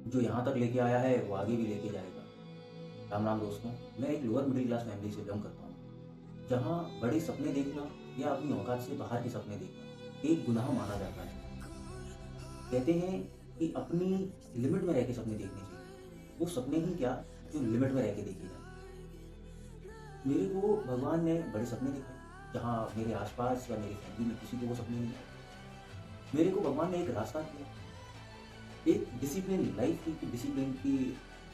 जो यहाँ तक लेके आया है वो आगे भी लेके जाएगा। राम राम दोस्तों, मैं एक लोअर मिडिल क्लास फैमिली से बिलोंग करता हूँ, जहाँ बड़े सपने देखना या अपनी औकात से बाहर के सपने देखना एक गुनाह माना जाता है। कहते हैं कि अपनी लिमिट में रह के सपने देखने चाहिए। वो सपने ही क्या, जो लिमिट में रह के देखे जाए। मेरे को भगवान ने बड़े सपने दिखाए, जहाँ मेरे आसपास या मेरी फैमिली में किसी को वो सपने नहीं आए। मेरे को भगवान ने एक रास्ता दिया, एक डिसिप्लिन लाइफ की डिसिप्लिन की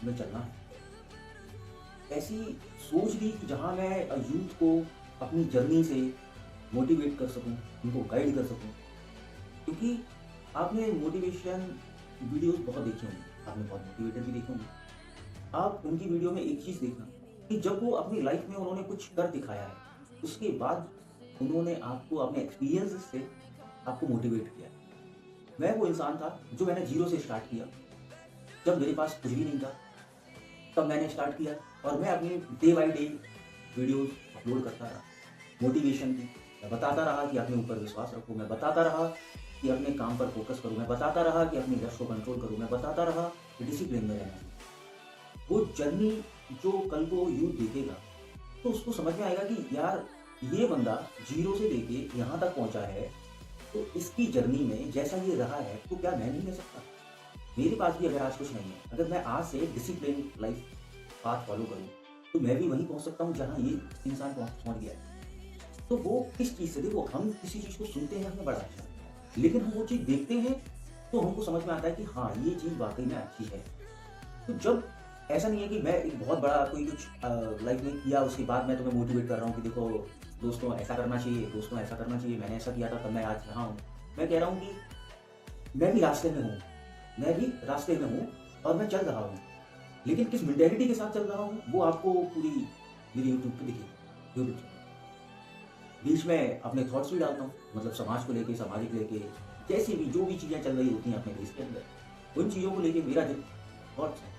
में चलना है। ऐसी सोच दी कि जहाँ मैं यूथ को अपनी जर्नी से मोटिवेट कर सकूँ, उनको गाइड कर सकूँ। क्योंकि आपने मोटिवेशन वीडियोस बहुत देखे होंगे, आपने बहुत मोटिवेटर भी देखे होंगे। आप उनकी वीडियो में एक चीज़ देखना कि जब वो अपनी लाइफ में उन्होंने कुछ कर दिखाया है, उसके बाद उन्होंने आपको अपने एक्सपीरियंसेस से आपको मोटिवेट किया। मैं वो इंसान था जो मैंने ज़ीरो से स्टार्ट किया। जब मेरे पास कुछ भी नहीं था, तब मैंने स्टार्ट किया और मैं अपनी day by day videos upload करता रहा। मोटिवेशन की, मैं बताता रहा कि अपने ऊपर विश्वास रखो, मैं बताता रहा कि अपने काम पर फोकस करूँ, मैं बताता रहा कि अपने लक्ष्य को कंट्रोल करूँ, मैं बताता रहा कि डिसिप्लिन में रहना है। वो जर्नी जो कल को यूथ देखेगा, तो उसको समझ में आएगा कि यार ये बंदा ज़ीरो से लेके यहाँ तक पहुँचा है, तो इसकी जर्नी में जैसा ये रहा है, तो क्या मैं नहीं ले सकता? मेरे पास भी अगर आज कुछ नहीं है, अगर मैं आज से डिसिप्लिन लाइफ पाथ फॉलो करूँ, तो मैं भी वहीं पहुँच सकता हूँ जहाँ ये इंसान पहुँच गया है। तो वो किस चीज़ से, देखो हम किसी चीज़ को सुनते हैं हमें बड़ा अच्छा लगता है, लेकिन हम वो चीज़ देखते हैं तो हमको समझ में आता है कि हाँ, ये चीज़ वाक़ई में अच्छी है। तो जब ऐसा नहीं है कि मैं एक बहुत बड़ा कोई कुछ लाइफ में किया उसके बाद मैं तुम्हें मोटिवेट कर रहा हूँ कि देखो दोस्तों ऐसा करना चाहिए, दोस्तों ऐसा करना चाहिए, मैंने ऐसा किया था तब मैं आज यहाँ हूँ। मैं कह रहा हूँ कि मैं भी रास्ते में हूँ, मैं भी रास्ते में हूँ और मैं चल रहा हूँ। लेकिन किस मेंटालिटी के साथ चल रहा हूँ वो आपको पूरी मेरी यूट्यूब पे दिखेगी, यूट्यूब चैनल। बीच में अपने थॉट्स भी डालता हूँ, मतलब समाज को लेके, सामाजिक लेके, जैसी भी जो भी चीज़ें चल रही होती हैं अपने देश के अंदर, उन चीज़ों को लेके मेरा जो थॉट्स है,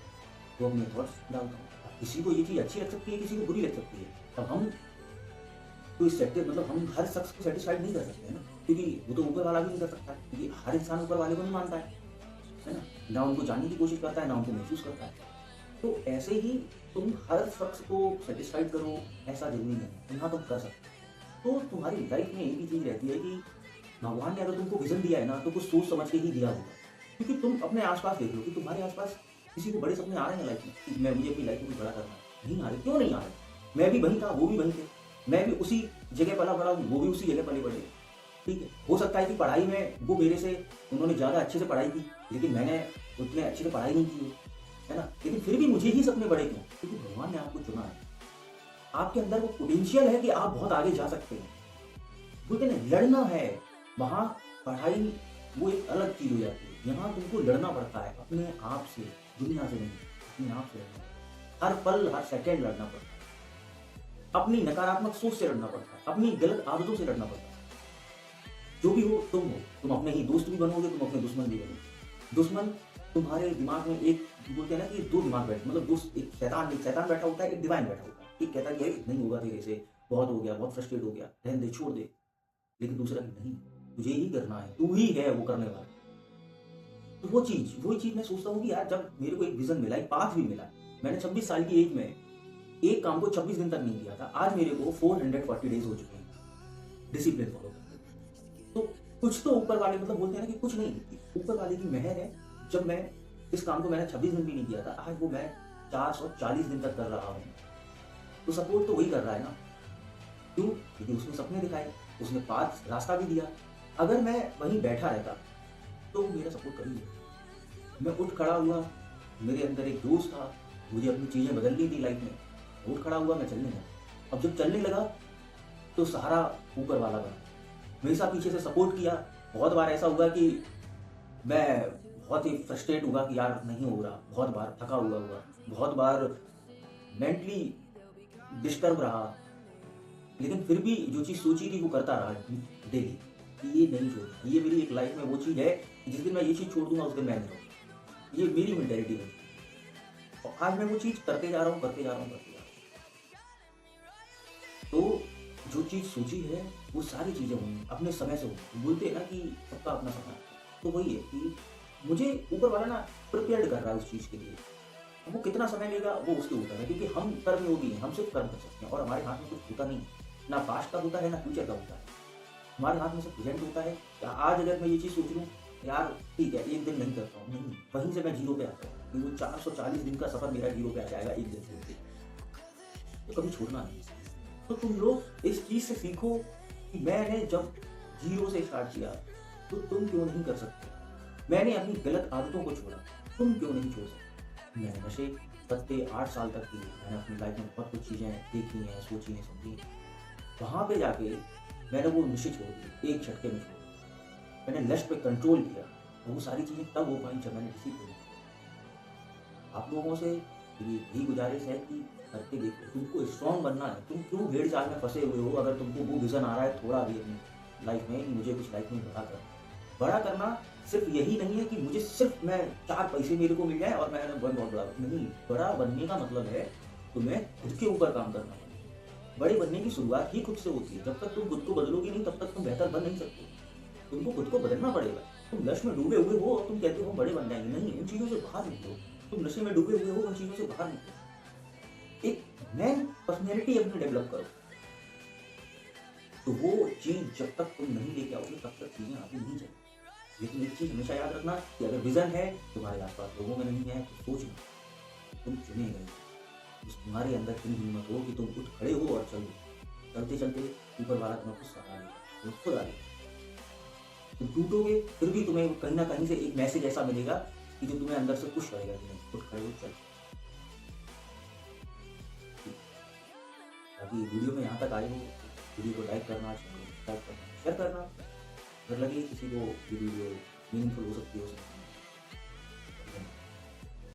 वो अपने थॉट्स डालता हूँ। अब किसी को ये चीज़ अच्छी लग सकती है, किसी को बुरी लग सकती है। अब हम कोई सेटि मतलब हम हर शख्स को सैटिस्फाइड नहीं कर सकते हैं ना, क्योंकि वो तो ऊपर वाला भी नहीं कर सकता है, क्योंकि हर इंसान ऊपर वाले को नहीं मानता है ना? ना उनको जानने की कोशिश करता है, ना उनको महसूस करता है। तो ऐसे ही तुम हर शख्स को सैटिस्फाइड करो, ऐसा ज़रूरी नहीं है, यहाँ तुम कर सकते हो। तो तुम्हारी लाइफ में एक ही चीज़ रहती है कि भगवान ने अगर तुमको विज़न दिया है ना, तो कुछ सोच समझ के ही दिया होगा। क्योंकि तुम अपने आस-पास देख लो कि तुम्हारे आस-पास किसी को बड़े सपने आ रहे हैं लाइफ में कि मैं मुझे अपनी लाइफ में कुछ बड़ा करना है। नहीं आ रहे, क्यों नहीं आ रहे? मैं भी वहीं था, वो भी वहीं थे। मैं भी उसी जगह पला-बड़ा हूँ, वो भी उसी जगह पले-बड़े हैं। ठीक है? हो सकता है कि पढ़ाई में वो मेरे से उन्होंने ज़्यादा अच्छे से पढ़ाई की, लेकिन मैंने उतने अच्छे से पढ़ाई नहीं की हो, है ना? लेकिन फिर भी मुझे ही सपने बड़े क्यों? क्योंकि भगवान ने आपको चुना है। आपके अंदर वो पोटेंशियल है कि आप बहुत आगे जा सकते हैं। बोलते हैं ना, लड़ना है, वहाँ पढ़ाई वो एक अलग चीज़ हो जाती है। यहाँ तुमको लड़ना पड़ता है अपने आप से, दुनिया से नहीं, अपने आप से लड़ना। हर पल, हर सेकंड लड़ना पड़ता है। अपनी नकारात्मक सोच से लड़ना पड़ता है, अपनी गलत आदतों से लड़ना पड़ता है। जो भी हो, तुम अपने ही दोस्त भी बनोगे, तुम अपने दुश्मन भी बनोगे। दुश्मन तुम्हारे दिमाग में एक, बोलते हैं ना कि 2 दिमाग बैठे, मतलब दोस्त, एक शैतान बैठा होता है, एक डिवाइन बैठा होता है। एक कहता है कि अरे नहीं होगा तेरे से, बहुत हो गया, बहुत फ्रस्ट्रेट हो गया, रहने दे, छोड़ दे। लेकिन दूसरा कि नहीं, तुझे ही करना है, तू ही है वो करने वाला। तो वही चीज़ मैं सोचता हूँ कि यार जब मेरे को एक विज़न मिला, एक पाथ भी मिला, मैंने 26 साल की एज में एक काम को 26 दिन तक नहीं किया था, आज मेरे को 440 डेज़ हो चुके हैं, डिसिप्लिन फॉलो करते। तो कुछ तो ऊपर वाले, मतलब बोलते हैं ना कि कुछ नहीं, ऊपर वाले की मेहर है। जब मैं इस काम को मैंने 26 दिन भी नहीं किया था, आज वो मैं 440 दिन तक कर रहा हूँ। तो सपोर्ट तो वही कर रहा है ना। क्यों? क्योंकि उसने सपने दिखाए, उसने पाथ रास्ता भी दिया। अगर मैं वहीं बैठा रहता, तो वो मेरा सपोर्ट कर ही लेता। मैं उठ खड़ा हुआ, मेरे अंदर एक जोश था, मुझे अपनी चीज़ें बदलनी थी लाइफ में। मैं उठ खड़ा हुआ, मैं चलने लगा। अब जब चलने लगा, तो सहारा ऊपर वाला बना। हमेशा पीछे से सपोर्ट किया। बहुत बार ऐसा हुआ कि मैं बहुत ही फ्रस्ट्रेट हुआ कि यार नहीं हो रहा, बहुत बार थका हुआ, बहुत बार मेंटली डिस्टर्ब रहा। लेकिन फिर भी जो चीज़ सोची थी वो करता रहा डेली, कि ये नहीं छोड़ना। ये मेरी एक लाइफ में वो चीज़ है कि जिस दिन मैं ये चीज़ छोड़ दूँगा उस दिन मैं नहीं रहूँगा। ये मेरी मेंटालिटी है और आज मैं वो चीज़ करते जा रहा हूँ, करते जा रहा हूँ, करते जा रहा हूँ। तो जो चीज़ सोची है वो सारी चीज़ें होंगी, अपने समय से होंगी। बोलते हैं ना कि सबका अपना समय है। तो वही है कि मुझे ऊपर वाला ना प्रिपेयर्ड कर रहा है उस चीज़ के लिए। अब वो कितना समय लेगा वो उसके ऊपर है, क्योंकि हम कर्मयोगी हैं, हम सिर्फ़ कर्म कर सकते हैं और हमारे हाथ में कुछ होता नहीं है। ना पास्ट का होता है, ना फ्यूचर का होता है। हमारे हाथ में सिर्फ प्रेज़ेंट होता है। या आज अगर मैं ये चीज़ सोच लूँ, यार ठीक है, 1 दिन नहीं करता हूँ, नहीं, वहीं से मैं ज़ीरो पे आता हूँ। कि वो 440 दिन का सफ़र मेरा ज़ीरो पे आ जाएगा 1 दिन से। तो कभी छोड़ना नहीं। तो तुम लोग इस चीज़ से सीखो कि मैंने जब ज़ीरो से स्टार्ट किया, तो तुम क्यों नहीं कर सकते? मैंने अपनी गलत आदतों को छोड़ा, तुम क्यों नहीं छोड़ सकते? मैंने नशे, पत्ते 8 साल तक किए, मैंने अपनी लाइफ में बहुत कुछ चीज़ें देखी हैं, सोची हैं, समझी हैं। वहाँ पे जाके मैंने वो नशे छोड़ दिए, एक झटके में छोड़ दिए। मैंने लस्ट पे कंट्रोल किया, और वो सारी चीज़ें तब हो पाई जब मैंने डिसिप्लिन किया। आप लोगों से मेरी यही गुज़ारिश है कि करके देखो, तुमको स्ट्रॉन्ग बनना है। तुम क्यों भेड़-चाल में फँसे हुए हो? अगर तुमको वो विज़न आ रहा है थोड़ा भी अपनी लाइफ में कि मुझे कुछ लाइफ में बड़ा करना है। बड़ा करना सिर्फ़ यही नहीं है कि मुझे सिर्फ़ मैं 4 पैसे मेरे को मिल जाएँ और मैं बहुत बड़ा नहीं, बड़ा बनने का मतलब है तुम्हें खुद के ऊपर काम करना है। बड़े बनने की शुरुआत ही खुद से होती है। जब तक तुम खुद को बदलोगे नहीं, तब तक तुम बेहतर बन नहीं सकते। तुमको खुद को बदलना पड़ेगा। तुम लक्ष्य में डूबे हुए हो और तुम कहते हो हम बड़े बन जाएँगे, नहीं, उन चीज़ों से बाहर निकलो। तुम नशे में डूबे हुए हो, उन चीज़ों से बाहर निकलो। एक मैन पर्सनैलिटी अपनी डेवलप करो। तो वो चीज़ जब तक तुम नहीं लेके आओगे, तब तक चीज़ें आगे नहीं जाएँगी। लेकिन एक चीज़ हमेशा याद रखना कि अगर विज़न है, तुम्हारे आस-पास लोगों में नहीं है, तो सोचना, तुम चुने गए हो। बस तुम्हारे अंदर इतनी हिम्मत हो कि तुम उठ खड़े हो और चलो। चलते-चलते ऊपर वाला तुम्हें खुद सहारा देगा, तुम्हें खुद आगे। तुम टूटोगे, फिर भी तुम्हें कहीं न कहीं से एक मैसेज ऐसा मिलेगा कि जो तुम्हें अंदर से पुश करेगा कि नहीं, उठ खड़े हो, चल। बाकी वीडियो में यहाँ तक आए हो, वीडियो को लाइक करना, चैनल को सब्सक्राइब करना, शेयर करना। अगर लगे किसी को ये वीडियो मीनिंगफुल हो सकती है, उसे